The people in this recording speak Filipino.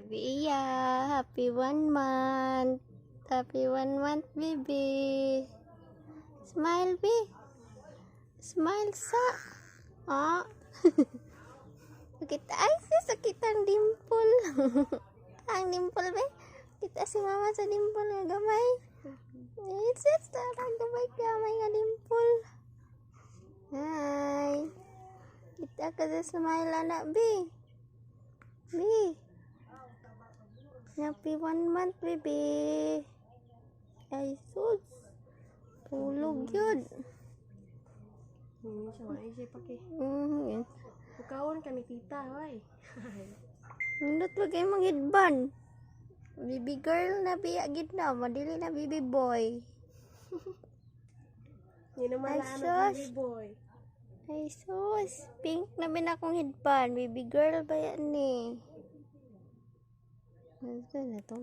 Baby Iya, happy 1 month. Happy 1 month, baby. Smile, be. Smile sa. Oh. Kita ay sakit ang dimple. Ang dimple, be. Kita si mama sa dimple nga gamay. It's tarang gamay nga dimple. Hi. Kita ka sa smile anak, be. Be. Happy 1 month, baby. Ay, sus. Tulog yun. Hindi siya maisip pake. Yes. Pagkaon kami tita, why? Nindot ba kayo mga headband? Baby girl na biya gid na. Madili na baby boy. Hindi naman Ay, na sus. baby boy. Ay, sus. Pink na bin akong headband. Baby girl ba yan eh? Ano na to?